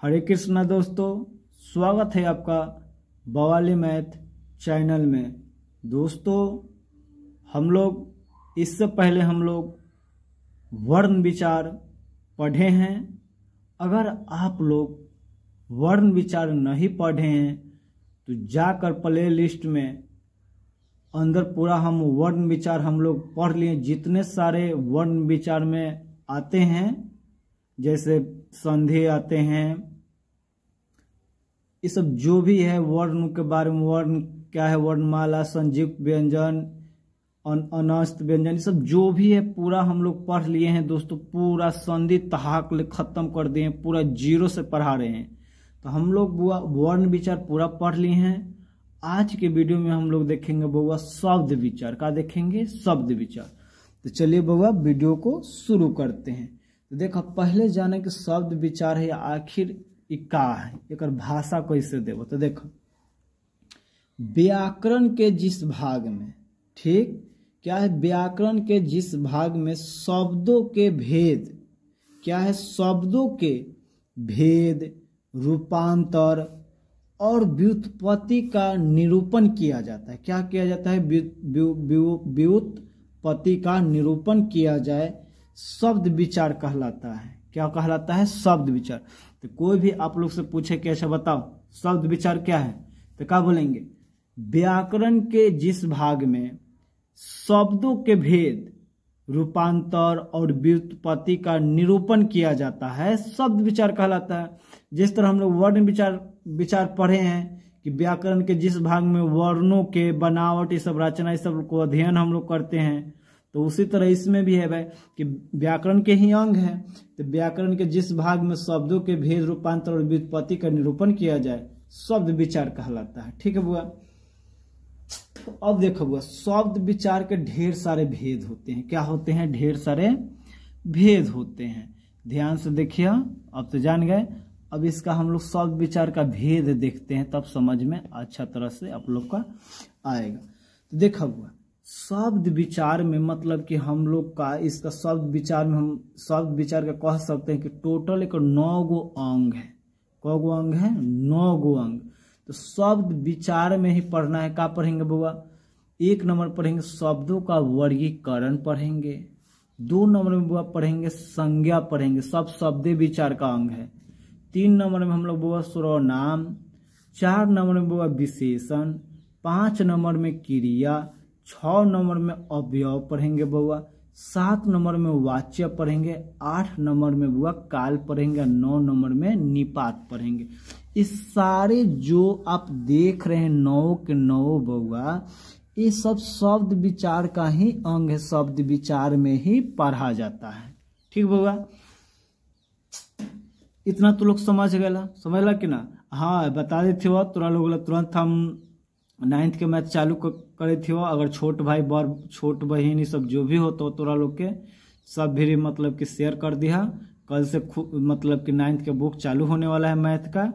हरे कृष्णा दोस्तों, स्वागत है आपका बवाली मैथ चैनल में। दोस्तों इससे पहले हम लोग वर्ण विचार पढ़े हैं। अगर आप लोग वर्ण विचार नहीं पढ़े हैं तो जाकर प्ले लिस्ट में अंदर पूरा हम वर्ण विचार हम लोग पढ़ लिए। जितने सारे वर्ण विचार में आते हैं, जैसे संधि आते हैं, ये सब जो भी है वर्ण के बारे में, वर्ण क्या है, वर्णमाला, संयुक्त व्यंजन, अनस्त व्यंजन, ये सब जो भी है पूरा हम लोग पढ़ लिए हैं दोस्तों। पूरा संधि तहाक खत्म कर दिए, पूरा जीरो से पढ़ा रहे हैं। तो हम लोग वर्ण विचार पूरा पढ़ लिए हैं। आज के वीडियो में हम लोग देखेंगे बउआ शब्द विचार। का देखेंगे? शब्द विचार। तो चलिए बउआ वीडियो को शुरू करते हैं। तो देखो, पहले जाने के शब्द विचार है आखिर का है, एक भाषा कैसे देव। तो देखो, व्याकरण के जिस भाग में, ठीक क्या है, व्याकरण के जिस भाग में शब्दों के भेद, क्या है, शब्दों के भेद, रूपांतर और व्युत्पत्ति का निरूपण किया जाता है। क्या किया जाता है? व्युत्पत्ति का निरूपण किया जाए, शब्द विचार कहलाता है। क्या कहलाता है? शब्द विचार। तो कोई भी आप लोग से पूछे कि अच्छा बताओ शब्द विचार क्या है, तो क्या बोलेंगे? व्याकरण के जिस भाग में शब्दों के भेद, रूपांतर और व्युत्पत्ति का निरूपण किया जाता है, शब्द विचार कहलाता है। जिस तरह हम लोग वर्ण विचार पढ़े हैं कि व्याकरण के जिस भाग में वर्णों के बनावट, ये सब रचना, ये सब को अध्ययन हम लोग करते हैं, तो उसी तरह इसमें भी है भाई कि व्याकरण के ही अंग है। तो व्याकरण के जिस भाग में शब्दों के भेद, रूपांतर और व्युत्पत्ति का निरूपण किया जाए, शब्द विचार कहलाता है। ठीक है बुआ। तो अब देखो बुआ, शब्द विचार के ढेर सारे भेद होते हैं। क्या होते हैं? ढेर सारे भेद होते हैं। ध्यान से देखिए, अब तो जान गए। अब इसका हम लोग शब्द विचार का भेद देखते हैं, तब समझ में अच्छा तरह से आप लोग का आएगा। तो देखा बुआ, शब्द विचार में मतलब कि हम लोग का इसका शब्द विचार में हम शब्द विचार का कह सकते हैं कि टोटल एक 9 गो अंग है। कै गो अंग है? 9 गो अंग। तो शब्द विचार में ही पढ़ना है। क्या पढ़ेंगे बुआ? 1 नंबर पढ़ेंगे शब्दों का वर्गीकरण पढ़ेंगे। 2 नंबर में बुआ पढ़ेंगे संज्ञा पढ़ेंगे, सब शब्द विचार का अंग है। 3 नंबर में हम लोग बुआ सर्वनाम, 4 नंबर में बुआ विशेषण, 5 नंबर में क्रिया, 6 नंबर में अवयव पढ़ेंगे बउआ, 7 नंबर में वाच्य पढ़ेंगे, 8 नंबर में बुआ काल पढ़ेंगे, 9 नंबर में निपात पढ़ेंगे। इस सारे जो आप देख रहे हैं 9 के 9 बउआ, ये सब शब्द विचार का ही अंग है। शब्द विचार में ही पढ़ा जाता है। ठीक बउआ, इतना तो लोग समझला कि ना? हाँ, बता देते हो तोरा लोग तुरंत हम 9th के मैथ चालू करे थे। अगर छोट भाई बड़ छोट बहन ये सब जो भी हो तो तोरा लोग के सब भी मतलब कि शेयर कर दिया। कल से मतलब कि 9th के बुक चालू होने वाला है मैथ का,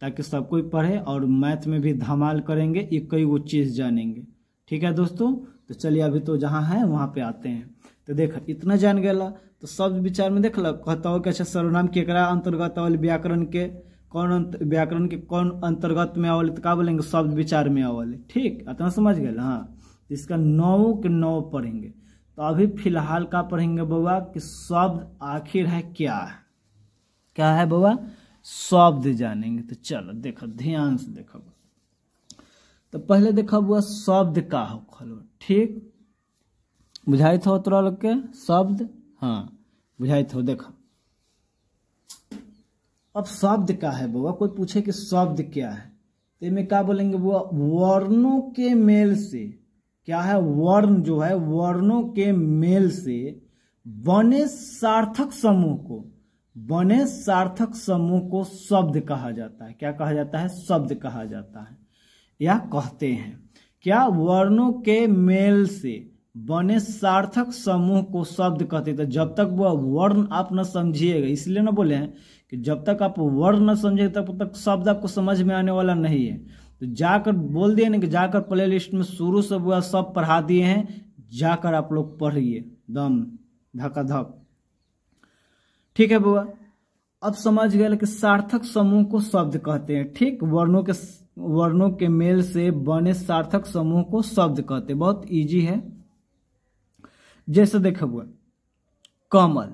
ताकि सब कोई पढ़े और मैथ में भी धमाल करेंगे, एक कई वो चीज़ जानेंगे। ठीक है दोस्तों, तो चलिए अभी तो जहाँ है वहाँ पे आते हैं। तो देख, इतना जान गया तो शब्द विचार में देख कहता हो कि अच्छा सर्वनाम केकरा अंतर्गत आवल, व्याकरण के कौन अंतर्गत में आवल, तो का बोलेंगे? शब्द विचार में आवल। ठीक, इतना समझ गए। हाँ, इसका 9 के 9 पढ़ेंगे। तो अभी फिलहाल का पढ़ेंगे बउआ कि शब्द आखिर है क्या है। क्या है बउआ? शब्द जानेंगे। तो चलो देखो, ध्यान से देखो। तो पहले देखो बुआ शब्द का हो खलो। ठीक, बुझाई थो तोरा लोग के शब्द? हाँ बुझाई थो। देखो, अब शब्द का है बुआ, कोई पूछे कि शब्द क्या है तो इनमें क्या बोलेंगे बुआ? वर्णों के मेल से, क्या है, वर्ण जो है वर्णों के मेल से बने सार्थक समूह को शब्द कहा जाता है। क्या कहा जाता है? शब्द कहा जाता है, या कहते हैं। क्या? वर्णों के मेल से बने सार्थक समूह को शब्द कहते हैं। तो जब तक वह वर्ण आप न समझिएगा, इसलिए ना बोले हैं कि जब तक आप वर्ण न समझे तब तक शब्द आपको समझ में आने वाला नहीं है। तो जाकर बोल दिए ना कि जाकर प्ले लिस्ट में शुरू से वह सब पढ़ा दिए हैं, जाकर आप लोग पढ़िए दम धकाधक। ठीक है बुआ। अब समझ गए कि सार्थक समूह को शब्द कहते हैं। ठीक, वर्णों के मेल से बने सार्थक समूह को शब्द कहते हैं। बहुत इजी है। जैसे देखो हुआ कमल,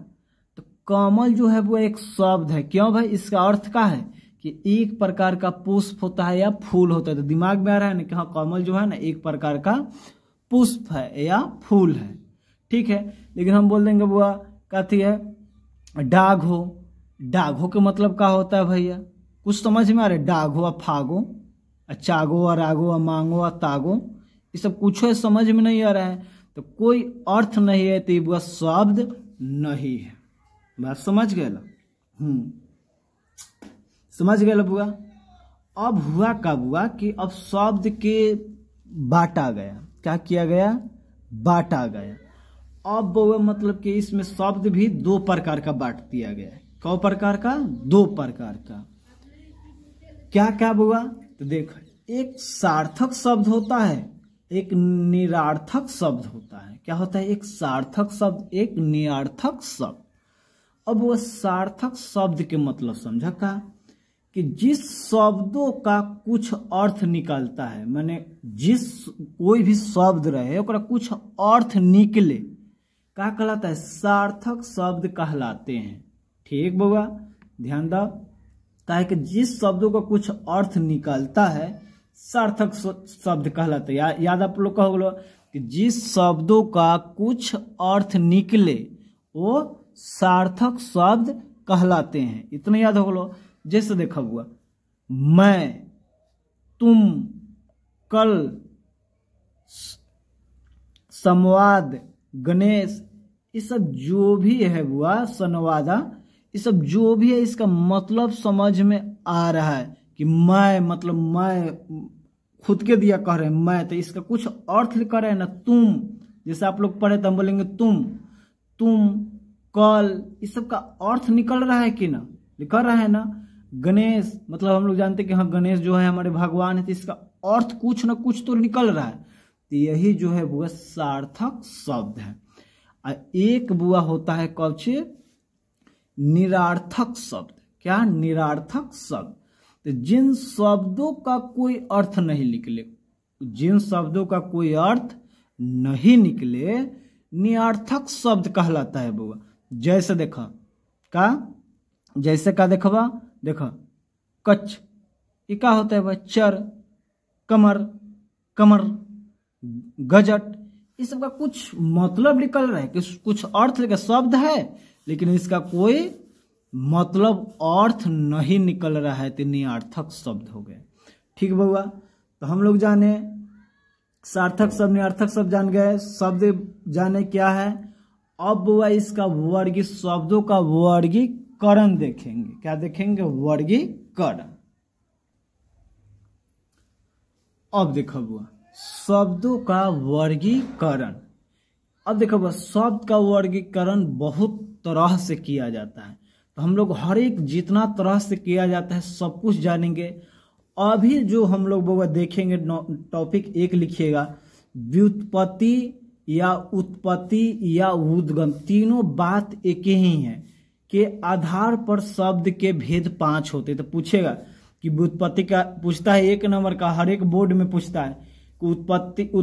तो कमल जो है वो एक शब्द है। क्यों भाई? इसका अर्थ क्या है कि एक प्रकार का पुष्प होता है या फूल होता है। तो दिमाग में आ रहा है ना कि हाँ, कमल जो है ना एक प्रकार का पुष्प है या फूल है। ठीक है, लेकिन हम बोल देंगे बुआ कथी है, डाघो। डाघो के मतलब क्या होता है भैया? कुछ समझ में आ रहा है? डाघो फागो, चागो रागो मांगो तागो, ये सब कुछ समझ में नहीं आ रहा है। तो कोई अर्थ नहीं है, तो बुआ शब्द नहीं है। बात समझ गए? समझ गए बुआ? अब हुआ क्या बुआ कि अब शब्द के बांटा गया। क्या किया गया? बांटा गया। अब बुआ मतलब कि इसमें शब्द भी दो प्रकार का बांट दिया गया है। कौ प्रकार का? दो प्रकार का। क्या क्या बुआ? तो देखो, एक सार्थक शब्द होता है, एक निरार्थक शब्द होता है। क्या होता है? एक सार्थक शब्द, एक निरार्थक शब्द। अब वह सार्थक शब्द के मतलब समझा का कि जिस शब्दों का कुछ अर्थ निकलता है, माने जिस कोई भी शब्द रहे ओकरा कुछ अर्थ निकले, क्या कहलाता है? सार्थक शब्द कहलाते हैं। ठीक बउआ, ध्यान दो। ताकि कि जिस शब्दों का कुछ अर्थ निकलता है सार्थक शब्द कहलाते हैं। याद आप लोग का होगा कि जिस शब्दों का कुछ अर्थ निकले वो सार्थक शब्द कहलाते हैं। इतना याद होगा। जैसे देखा हुआ मैं, तुम, कल, संवाद, गणेश, ये सब जो भी है बुआ, संवादा, ये सब जो भी है इसका मतलब समझ में आ रहा है कि मैं मतलब मैं खुद के दिया कह रहे हैं मैं, तो इसका कुछ अर्थ कर रहे हैं ना। तुम, जैसे आप लोग पढ़े तो हम बोलेंगे तुम, कल, इस सब का अर्थ निकल रहा है कि ना? निकल रहा है ना। गणेश मतलब हम लोग जानते हैं कि हाँ गणेश जो है हमारे भगवान है, तो इसका अर्थ कुछ ना कुछ तो निकल रहा है। तो यही जो है बुआ सार्थक शब्द है। एक बुआ होता है कौच निरार्थक शब्द। क्या? निरार्थक शब्द। तो जिन शब्दों का कोई अर्थ नहीं निकले, जिन शब्दों का कोई अर्थ नहीं निकले निरार्थक शब्द कहलाता है बुआ। जैसे देखा का, जैसे का देखबा, देखा कच्छ, ये क्या होता है भाई? चर, कमर, गजट, इस सब का कुछ मतलब निकल रहा है कि कुछ अर्थ का शब्द है, लेकिन इसका कोई मतलब अर्थ नहीं निकल रहा है, तो निरार्थक शब्द हो गए। ठीक बउआ, तो हम लोग जाने सार्थक शब्द, निरार्थक शब्द जान गए, शब्द जाने क्या है। अब बुआ इसका वर्गीय, शब्दों का वर्गीकरण देखेंगे। क्या देखेंगे? वर्गीकरण। अब देखो बुआ शब्दों का वर्गीकरण। अब देखो बुआ शब्द का वर्गीकरण बहुत तरह से किया जाता है, तो हम लोग हर एक जितना तरह से किया जाता है सब कुछ जानेंगे। अभी जो हम लोग बुआ देखेंगे, टॉपिक 1 लिखिएगा, व्युत्पत्ति या उत्पत्ति या उद्गम, तीनों बात एक ही है के आधार पर शब्द के भेद 5 होते। तो पूछेगा कि व्युत्पत्ति का पूछता है 1 नंबर का, हर एक बोर्ड में पूछता है कि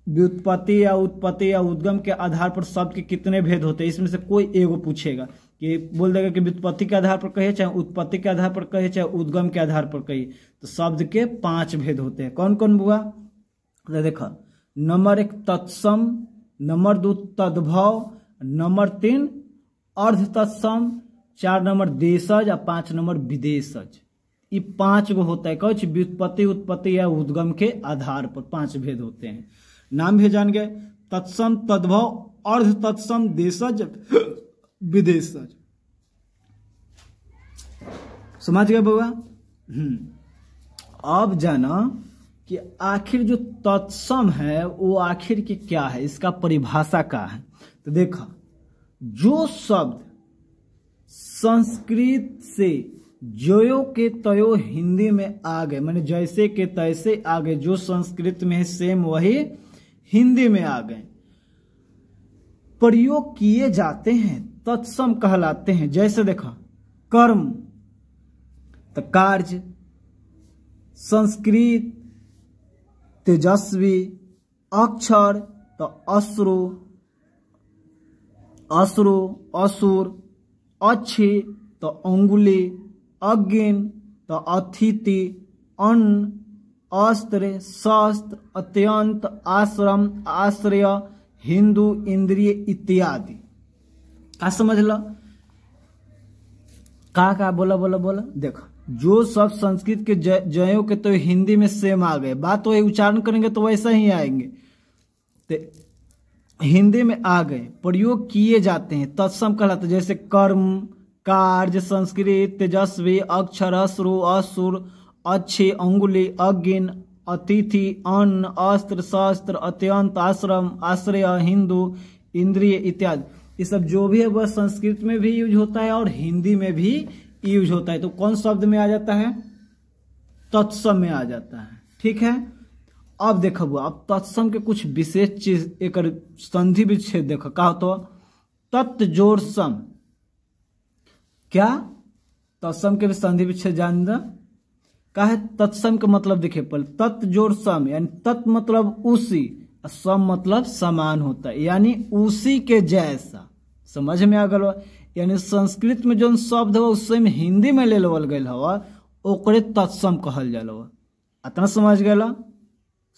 व्युत्पत्ति या उत्पत्ति या उद्गम के आधार पर शब्द के कितने भेद होते हैं। इसमें से कोई एगो पूछेगा कि बोल देगा कि व्युत्पत्ति के आधार पर कहे, चाहे उत्पत्ति के आधार पर कहे, चाहे उद्गम के आधार पर कहे। तो शब्द के 5 भेद होते हैं। कौन कौन बुआ? तो देखा, नंबर 1 तत्सम, नंबर 2 तद्भव, नंबर 3 अर्ध तत्सम, 4 नंबर देशज और 5 नंबर विदेशज। ये 5 गो होता है। कुछ व्युत्पत्ति, उत्पत्ति या उद्गम के आधार पर 5 भेद होते हैं। नाम भी जान गए, तत्सम, तद्भव, अर्ध तत्सम, देशज, विदेशज। समझ गए बउआ? अब जाना कि आखिर जो तत्सम है वो आखिर की क्या है, इसका परिभाषा क्या है। तो देखा, जो शब्द संस्कृत से ज्यो के तयो हिंदी में आ गए, माने जैसे के तैसे आ गए, जो संस्कृत में है सेम वही हिंदी में आ गए, प्रयोग किए जाते हैं, तत्सम कहलाते हैं। जैसे देखा कर्म तो कार्य, संस्कृत तेजस्वी, अक्षर तो अश्रु असुर, अच्छी तो अंगुली, अज्ञान तो अतिथि, अन्न, अस्त्र, शस्त्र, अत्यंत, आश्रम, आश्रय, हिंदू, इंद्रिय इत्यादि। का समझ लो? का बोला देखो, जो सब संस्कृत के जयों के तो हिंदी में सेम आ गए, बात तो उच्चारण करेंगे तो वैसा ही आएंगे, तो हिंदी में आ गए, प्रयोग किए जाते हैं, तत्सम कहलाते, जैसे कर्म, कार्य, संस्कृत तेजस्वी, अक्षर, अश्रु, असुर, अच्छी, अंगुली, अज्ञान, अतिथि, अन्न, अस्त्र, शस्त्र, अत्यंत, आश्रम, आश्रय, हिंदू, इंद्रिय इत्यादि। ये सब जो भी है वह संस्कृत में भी यूज होता है और हिंदी में भी यूज होता है। तो कौन शब्द में आ जाता है? तत्सम में आ जाता है। ठीक है, अब देखो, अब तत्सम के कुछ विशेष चीज, एक संधि विच्छेद देखो का होता, तत् जोड़ सम। क्या तत्सम के भी संधि विच्छेद जान दो का है? तत्सम का मतलब देखिए पहले, तत् जोड़ सम, यानी तत् मतलब उसी, सम मतलब समान होता है, यानी उसी के जैसा। समझ में आ गया? यानी संस्कृत में जो शब्द हो उससे में हिंदी में ले लेवल गया हवा, ओकरे तत्सम कहल जाला। इतना समझ गया?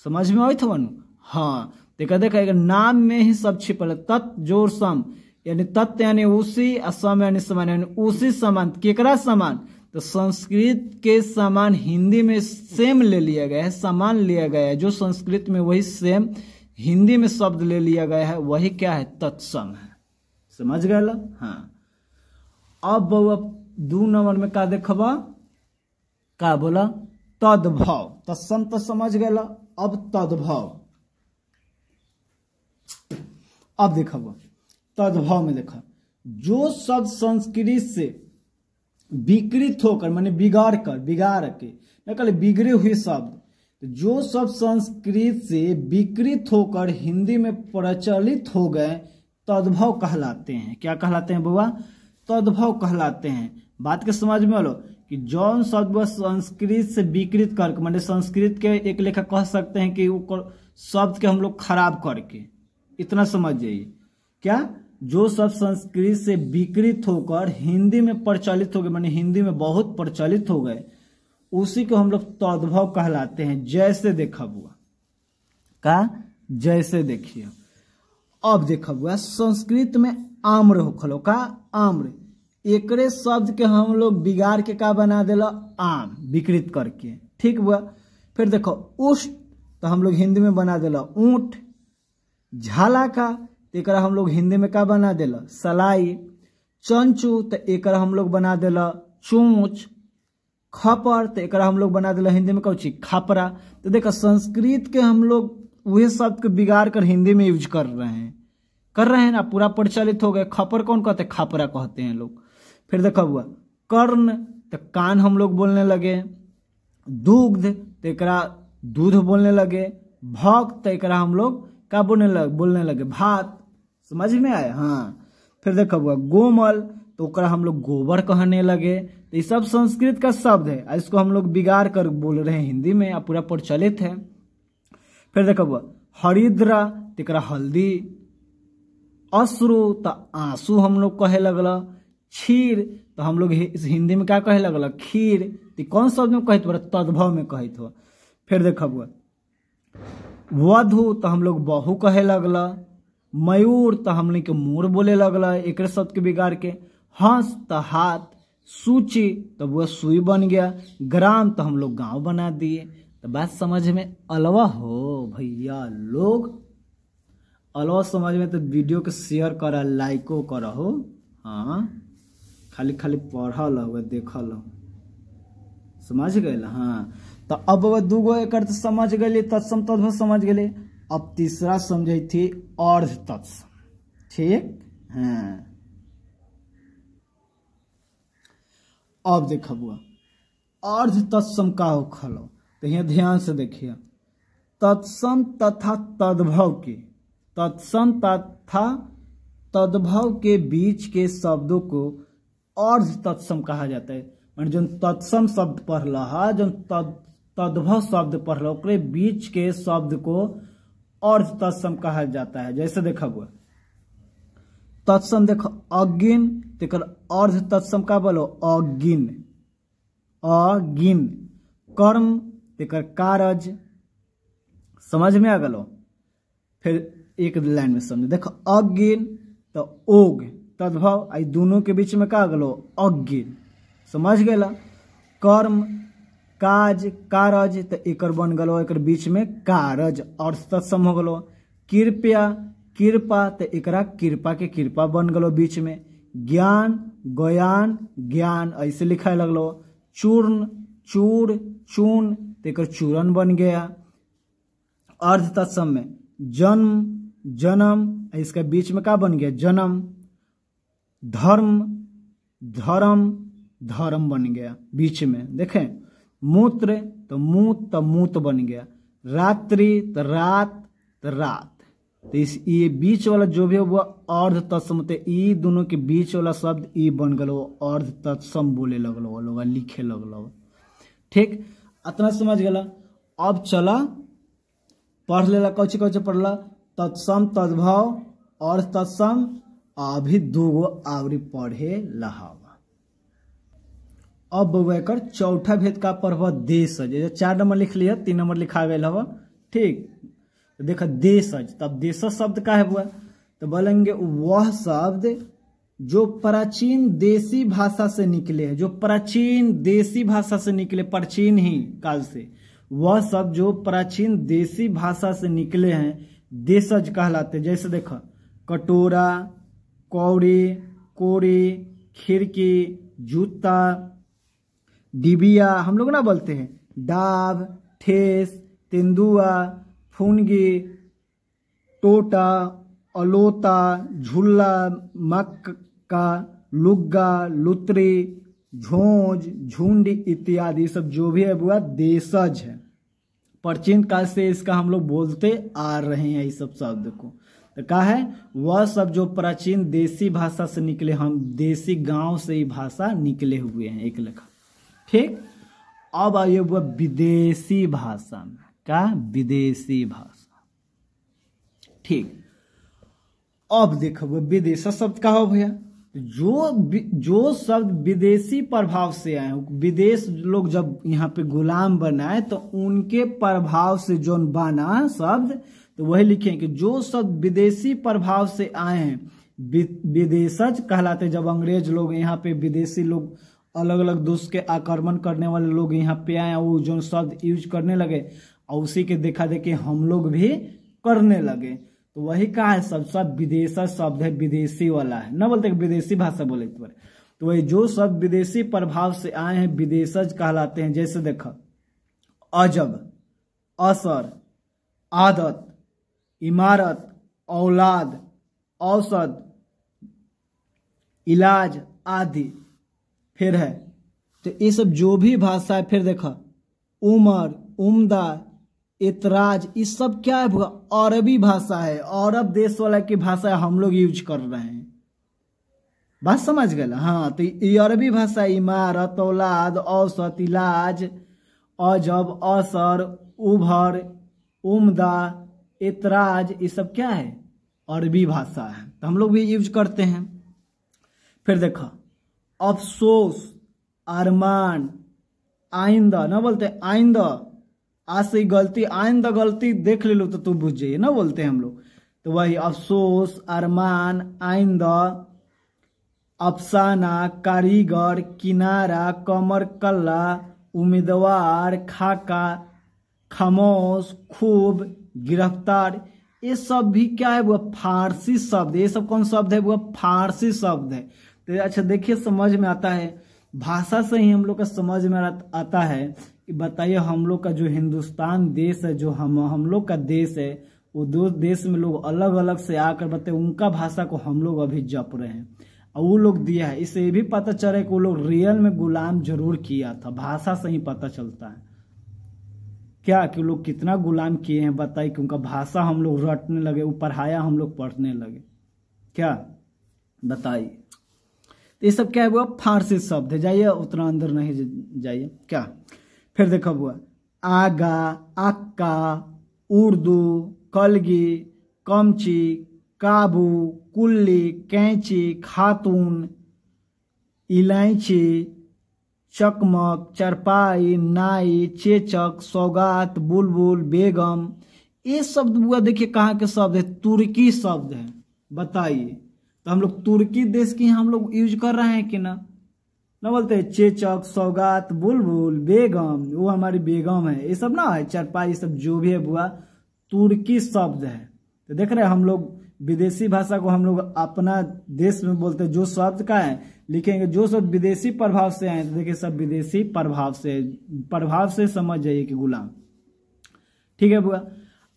समझ में आयत हवन? हाँ, देखा नाम में ही सब छिपल है। तत् जोड़ सम, यानी तत् यानी उसी, असम यानी समान, यानी उसी समान। केकरा समान? तो संस्कृत के समान हिंदी में सेम ले लिया गया है, समान लिया गया है। जो संस्कृत में वही सेम हिंदी में शब्द ले लिया गया है, वही क्या है? तत्सम है। समझ गया? हाँ। अब 2 नंबर में का देखबा, का बोला? तद्भाव। तत्सम तो समझ गया, अब तद्भाव। अब देखो तद्भाव में देखा, जो शब्द संस्कृत से विकृत होकर, माने बिगाड़ के न बिगड़े हुए शब्द, जो शब्द संस्कृत से विकृत होकर हिंदी में प्रचलित हो गए, तद्भाव कहलाते हैं। क्या कहलाते हैं बुआ? तद्भाव कहलाते हैं। बात के समझ में लो कि जौन शब्द वह संस्कृत से विकृत करके, माने संस्कृत के एक लेखा कह सकते हैं कि शब्द के हम लोग खराब करके, इतना समझ जाइए। क्या? जो शब्द संस्कृत से विकृत होकर हिंदी में प्रचलित हो गए, माने हिंदी में बहुत प्रचलित हो गए, उसी को हम लोग तद्भव कहलाते हैं। जैसे देखा बुआ का, जैसे देखिए, अब देखा बुआ संस्कृत में आम्र होखलो का, आम्र, एकरे शब्द के हम लोग बिगाड़ के का बना देला? आम, विकृत करके। ठीक बुआ। फिर देखो उष्ट, तो हम लोग हिंदी में बना देला ऊंट। झाला का, तो एकरा हम लोग हिंदी में का बना देला? सलाई। चंचू, तो एकरा हम लोग बना देला चोंच। खपर, तो एकरा हम लोग बना देला हिंदी में कौची? खापरा। तो देखा संस्कृत के हम लोग वही शब्द को बिगाड़ कर हिंदी में यूज कर रहे हैं ना, पूरा प्रचलित हो गए। खपर कौन कहते हैं? खापरा कहते हैं लोग। फिर देखा हुआ कर्ण, तो कान हम लोग बोलने लगे। दुग्ध, तो एकरा दूध बोलने लगे। भक्त, तो एकरा हम लोग का बोलने लगे? भात। समझ में आया? हाँ। फिर देखा हुआ गोमल, तो ओकरा हम लोग गोबर कहने लगे। तो ये सब संस्कृत का शब्द है, इसको हम लोग बिगाड़ कर बोल रहे हैं हिंदी में, अब पूरा प्रचलित है। फिर देखा हुआ हरिद्रा, तो एकरा हल्दी। अश्रु, तो आंसू हम लोग कहे लगला। क्षीर, तो हम लोग हिंदी में क्या कहे लगला? खीर। तो कौन शब्द में कहित? तद्भव में कहित हो। फिर देखा हुआ वधु, तो हम लोग बहू कहे लगला। मयूर, तो हम लोग के मोर बोले लगला एक शब्द के बिगाड़ के। हंस, तो हाथ। सूची, तो वह सुई बन गया। ग्राम, तो हम लोग गांव बना दिए। तो बात समझ में अलवा हो भैया लोग? अलवा समझ में तो वीडियो के शेयर करा, लाइको करा हो। हाँ, खाली पढ़ल हो, देखल हो। समझ गए? हाँ। तो अब वह 2 एक अर्थ समझ गए, तत्सम तद्भव समझ गए। अब तीसरा समझे थी अर्ध तत्सम। ठीक। हाँ, अब देखा बुआ अर्ध तत्सम का हो खलो, तो यहाँ ध्यान से देखिए। तत्सम तथा तद्भव के, तत्सम तथा तद्भव के बीच के शब्दों को अर्ध तत्सम कहा जाता है। मैंने जो तत्सम शब्द पढ़ला है, जो तद्भव शब्द पढ़ला, ओकरे बीच के शब्द को अर्ध तत्सम कहा जाता है। जैसे देखा हुआ तत्सम देखो अगिन, तेकर अर्ध तत्सम का बोलो अगिन, अगिन। कर्म तेकर कारज, समझ में आ गलो। फिर एक लाइन में समझो, देखो अगिन तो ओग तद्भव, आई दोनों के बीच में का गलो अगिन, समझ गेला। कर्म काज कारज तो एकर बन गलो, एकर बीच में कारज और तत्सम हो गलो। कृपया कृपा तो एकरा कृपा के कृपा बन गलो बीच में। ज्ञान ज्ञान ज्ञान ऐसे लिखा लगलो। चूर्ण चूड़ चूर्ण तो एकर चूरन बन गया। अर्ध तत्सम में जन्म जन्म, इसका बीच में का बन गया जन्म। धर्म धर्म धर्म बन गया बीच में, देखें। मूत्र तो मूत बन गया। रात्रि तो रात तो रात। तो इस ये बीच वाला जो भी है वो अर्ध तत्सम, तो ई दोनों के बीच वाला शब्द ई बन गलो, अर्ध तत्सम बोले लगलो, वो लोग लिखे लगलो। ठीक, इतना समझ गला। अब चला पढ़ लेला, कौचे कौचे पढ़ला, तत्सम तद्भव अर्ध तत्सम। अभी दूगो आवरी पढ़े लहावा। अब बउएकर चौथा भेद का पढ़वा देशज। जैसे 4 नंबर लिख लिया, 3 नंबर लिखा गया हवा। ठीक, तो देखा देशज, तब देशज शब्द का है हुआ, तो बोलेंगे वह शब्द जो प्राचीन देसी भाषा से निकले हैं, जो प्राचीन देसी भाषा से निकले, प्राचीन ही काल से, वह शब्द जो प्राचीन देसी भाषा से निकले हैं देशज कहलाते। जैसे देखो कटोरा, कौड़ी, कोड़ी, खिड़की, जूता, डिबिया, हम लोग ना बोलते हैं, डाब, ठेस, तेंदुआ, फुनगी, टोटा, अलोता, झुल्ला, मक्का, लुग्गा, लुतरी, झोंझ, झुंड इत्यादि सब जो भी है वो देशज है। प्राचीन काल से इसका हम लोग बोलते आ रहे हैं इस सब शब्द को। तो कहा है वह सब जो प्राचीन देसी भाषा से निकले, हम देसी गांव से ही भाषा निकले हुए हैं, एक लेखा। ठीक, अब आइए वो विदेशी भाषा में, क्या विदेशी भाषा। ठीक, अब देखो वो विदेशी शब्द का हो भैया, जो शब्द विदेशी प्रभाव से आए, विदेश लोग जब यहाँ पे गुलाम बनाए तो उनके प्रभाव से जो बना शब्द, तो वही लिखे कि जो शब्द विदेशी प्रभाव से आए हैं विदेशज कहलाते। जब अंग्रेज लोग यहाँ पे, विदेशी लोग, अलग अलग देश के आक्रमण करने वाले लोग यहाँ पे आए, वो जो शब्द यूज करने लगे और उसी के देखा देखी हम लोग भी करने लगे, तो वही कहा है सब विदेशी शब्द है, विदेशी वाला है, न बोलते विदेशी भाषा बोले तो वही जो शब्द विदेशी प्रभाव से आए हैं विदेशज कहलाते हैं। जैसे देखो अजब, असर, आदत, इमारत, औलाद, औसत, इलाज आदि। फिर है तो ये सब जो भी भाषा है, फिर देखा उमर, उम्दा, इतराज, ये सब क्या है, अरबी भाषा है, अरब देश वाला की भाषा हम लोग यूज कर रहे हैं। बात समझ गए? हाँ, तो ये अरबी भाषा, इमारत, औलाद, औसत, इलाज, अजब, असर, उभर, उम्दा, इतराज, ये सब क्या है, अरबी भाषा है, तो हम लोग भी यूज करते हैं। फिर देखा अफसोस, अरमान, आइंदा, ना बोलते आइंदा, आज से गलती, आइंदा गलती देख ले लो तो तू बुझ जाइए, ना बोलते हैं हम लोग। तो वही अफसोस, अरमान, आइंदा, अफसाना, कारीगर, किनारा, कमर कल्ला, उम्मीदवार, खाका, खामोश, खूब, गिरफ्तार, ये सब भी क्या है, वो फारसी शब्द। ये सब कौन शब्द है, वो फारसी शब्द है। तो अच्छा देखिए, समझ में आता है, भाषा से ही हम लोग का समझ में आता है कि बताइए हम लोग का जो हिंदुस्तान देश है, जो हम लोग का देश है, वो दो देश में लोग अलग अलग से आकर बताए, उनका भाषा को हम लोग अभी जप रहे हैं और वो लोग दिया है। इससे ये भी पता चल रहा है कि वो लोग रियल में गुलाम जरूर किया था, भाषा से ही पता चलता है क्या कि लोग कितना गुलाम किए हैं। बताइए कि उनका भाषा हम लोग रटने लगे, वो पढ़ाया हम लोग पढ़ने लगे, क्या बताइए। तो ये सब क्या है बुआ, फारसी शब्द है। जाइए उतना अंदर नहीं जाइए क्या। फिर देखो बुआ, आगा, अक्का, उर्दू, कलगी, कमची, काबू, कुल्ली, कैंची, खातून, इलायची, चकमक, चरपाई, नाई, चेचक, सौगात, बुलबुल, बेगम, ये शब्द बुआ देखिए कहाँ के शब्द है, तुर्की शब्द है। बताइए, तो हम लोग तुर्की देश की हम लोग यूज कर रहे हैं कि ना बोलते हैं चेचक, सौगात, बुलबुल, बेगम, वो हमारी बेगम है, ये सब ना है, चरपाई, सब जो भी है बुआ तुर्की शब्द है। तो देख रहे हैं हम लोग विदेशी भाषा को हम लोग अपना देश में बोलते हैं, जो शब्द का है लिखेंगे, जो सब विदेशी प्रभाव से आए तो देखिए सब विदेशी प्रभाव से समझ जाइए कि गुलाम। ठीक है बुआ,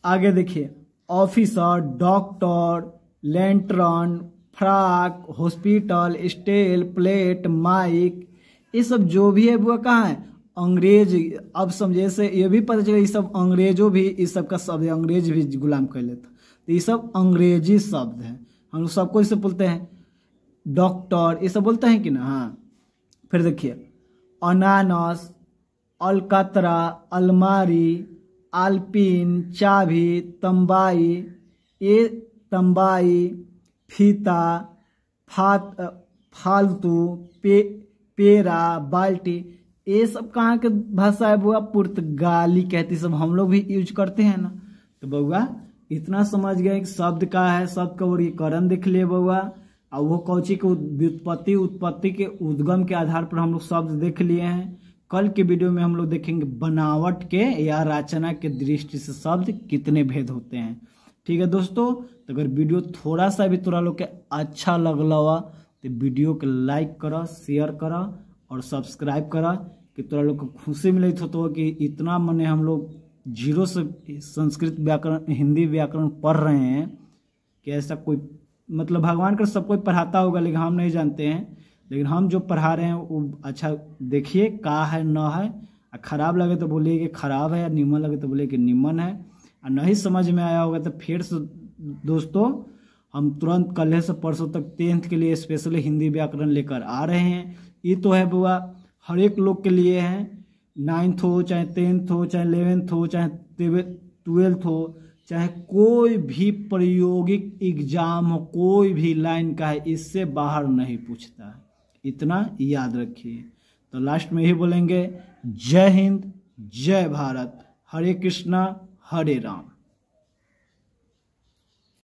आगे देखिए, officer, doctor, lantern, frock, hospital, स्टेल, प्लेट, माइक, ये सब जो भी है बुआ कहाँ है, अंग्रेज। अब समझे से ये भी पता चला ये सब अंग्रेजों भी इस सब का शब्द है, अंग्रेज भी गुलाम कर लेता, तो ये सब अंग्रेजी शब्द है। हम लोग सबको इसे बोलते हैं, डॉक्टर, ये सब बोलते हैं कि ना। हाँ, फिर देखिए, अनानास, अलकतरा, अलमारी, आलपीन, चाबी, तंबाई, ये तंबाई, फीता, फालतू, पेरा, बाल्टी, ये सब कहाँ के भाषा है बुआ, पुर्तगाली कहती, सब हम लोग भी यूज करते हैं ना। तो बउआ इतना समझ गए कि शब्द का है, शब्द का वर्गीकरण देख लिए बउआ, और वो कौची के उत्पत्ति के उद्गम के आधार पर हम लोग शब्द देख लिए हैं। कल के वीडियो में हम लोग देखेंगे बनावट के या रचना के दृष्टि से शब्द कितने भेद होते हैं। ठीक है दोस्तों, तो अगर वीडियो थोड़ा सा भी तोरा लोग के अच्छा लगला हुआ तो वीडियो के लाइक करा, शेयर करा और सब्सक्राइब करा, कि तोरा लोग को खुशी मिले तो कि इतना मने हम लोग जीरो से संस्कृत व्याकरण, हिंदी व्याकरण पढ़ रहे हैं, कि ऐसा कोई मतलब भगवान का सब कोई पढ़ाता होगा लेकिन हम नहीं जानते हैं, लेकिन हम जो पढ़ा रहे हैं वो अच्छा देखिए का है ना है, खराब लगे तो बोलिए कि खराब है, निमन लगे तो बोलिए कि निमन है, और नहीं समझ में आया होगा तो फिर से दोस्तों हम तुरंत कल से परसों तक 10th के लिए स्पेशली हिंदी व्याकरण लेकर आ रहे हैं। ये तो है बुआ हर एक लोग के लिए है, 9th हो चाहे 10th हो चाहे 11th हो चाहे 12th हो, चाहे कोई भी प्रायोगिक एग्जाम हो, कोई भी लाइन का है, इससे बाहर नहीं पूछता है, इतना याद रखिए। तो लास्ट में यही बोलेंगे, जय हिंद, जय भारत, हरे कृष्णा हरे राम।